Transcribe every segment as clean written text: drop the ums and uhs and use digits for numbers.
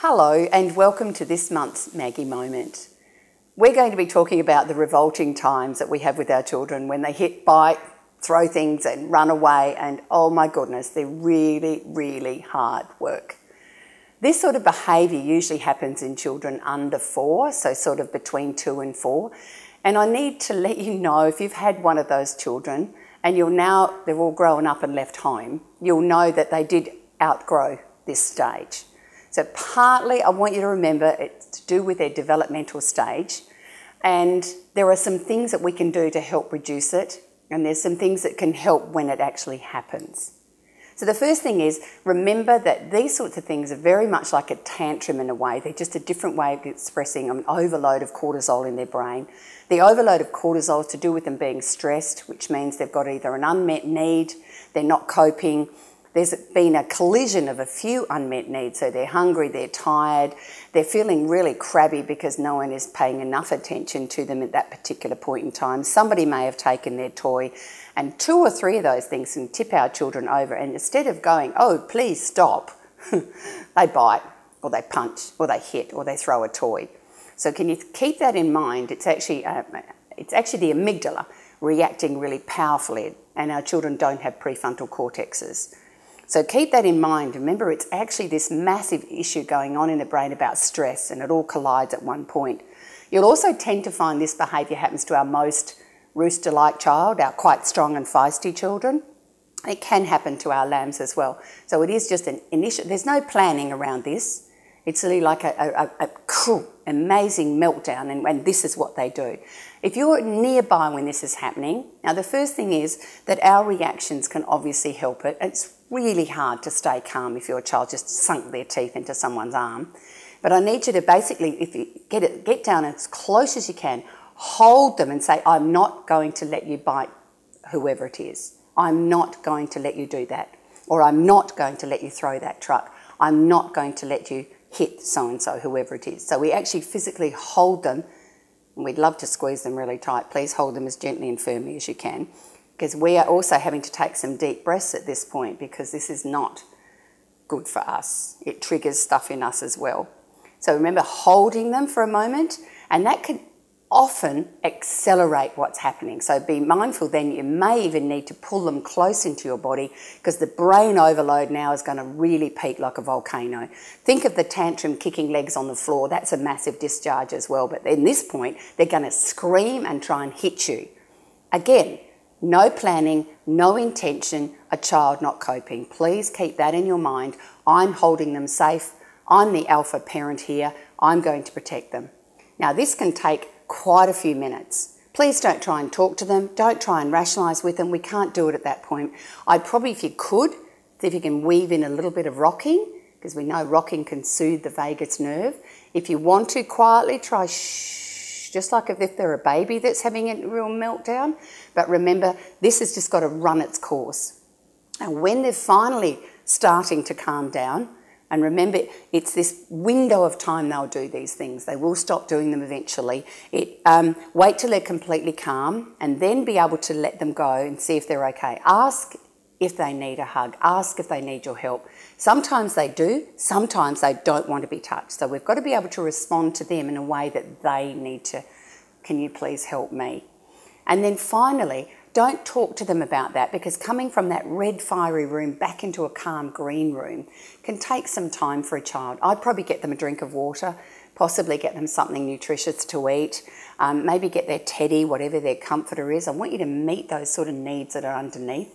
Hello and welcome to this month's Maggie Moment. We're going to be talking about the revolting times that we have with our children when they hit, bite, throw things and run away, and oh my goodness, they're really, really hard work. This sort of behaviour usually happens in children under 4, so sort of between 2 and 4. And I need to let you know, if you've had one of those children and they're all grown up and left home, you'll know that they did outgrow this stage. So partly I want you to remember it's to do with their developmental stage, and there are some things that we can do to help reduce it, and there's some things that can help when it actually happens. So the first thing is, remember that these sorts of things are very much like a tantrum in a way. They're just a different way of expressing an overload of cortisol in their brain. The overload of cortisol is to do with them being stressed, which means they've got either an unmet need, they're not coping, there's been a collision of a few unmet needs, so they're hungry, they're tired, they're feeling really crabby because no one is paying enough attention to them at that particular point in time. Somebody may have taken their toy, and 2 or 3 of those things can tip our children over, and instead of going, oh, please stop, they bite, or they punch, or they hit, or they throw a toy. So can you keep that in mind? It's actually the amygdala reacting really powerfully, and our children don't have prefrontal cortexes. So keep that in mind. Remember, it's actually this massive issue going on in the brain about stress, and it all collides at one point. You'll also tend to find this behaviour happens to our most rooster-like child, our quite strong and feisty children. It can happen to our lambs as well. So it is just an initial, there's no planning around this. It's really like a cool, amazing meltdown, and this is what they do. If you're nearby when this is happening, now the first thing is that our reactions can obviously help it. It's really hard to stay calm if your child just sunk their teeth into someone's arm. But I need you to basically, if you get down as close as you can, hold them and say, I'm not going to let you bite whoever it is. I'm not going to let you do that. Or I'm not going to let you throw that truck. I'm not going to let you hit so-and-so, whoever it is. So we actually physically hold them, and we'd love to squeeze them really tight. Please hold them as gently and firmly as you can, because we are also having to take some deep breaths at this point, because this is not good for us. It triggers stuff in us as well. So remember holding them for a moment, and that can often accelerate what's happening. So be mindful then, you may even need to pull them close into your body, because the brain overload now is going to really peak like a volcano. Think of the tantrum kicking legs on the floor. That's a massive discharge as well. But in this point, they're going to scream and try and hit you. Again, no planning, no intention, a child not coping. Please keep that in your mind. I'm holding them safe. I'm the alpha parent here. I'm going to protect them. Now, this can take quite a few minutes. Please don't try and talk to them. Don't try and rationalise with them. We can't do it at that point. I'd probably, if you could, see if you can weave in a little bit of rocking, because we know rocking can soothe the vagus nerve. If you want to, quietly try shh, just like if they're a baby that's having a real meltdown. But remember, this has just got to run its course. And when they're finally starting to calm down, and remember, it's this window of time they'll do these things. They will stop doing them eventually. Wait till they're completely calm, and then be able to let them go and see if they're okay. Ask if they need a hug. Ask if they need your help. Sometimes they do. Sometimes they don't want to be touched. So we've got to be able to respond to them in a way that they need to, can you please help me? And then finally, don't talk to them about that, because coming from that red fiery room back into a calm green room can take some time for a child. I'd probably get them a drink of water, possibly get them something nutritious to eat, maybe get their teddy, whatever their comforter is. I want you to meet those sort of needs that are underneath.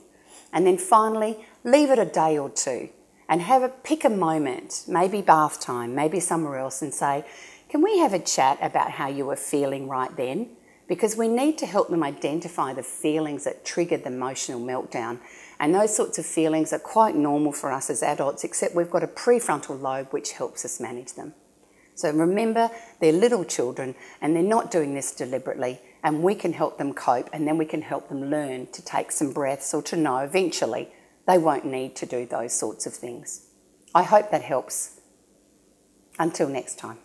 And then finally, leave it a day or 2 and pick a moment, maybe bath time, maybe somewhere else, and say, can we have a chat about how you were feeling right then? Because we need to help them identify the feelings that triggered the emotional meltdown. And those sorts of feelings are quite normal for us as adults, except we've got a prefrontal lobe which helps us manage them. So remember, they're little children and they're not doing this deliberately, and we can help them cope, and then we can help them learn to take some breaths, or to know eventually they won't need to do those sorts of things. I hope that helps. Until next time.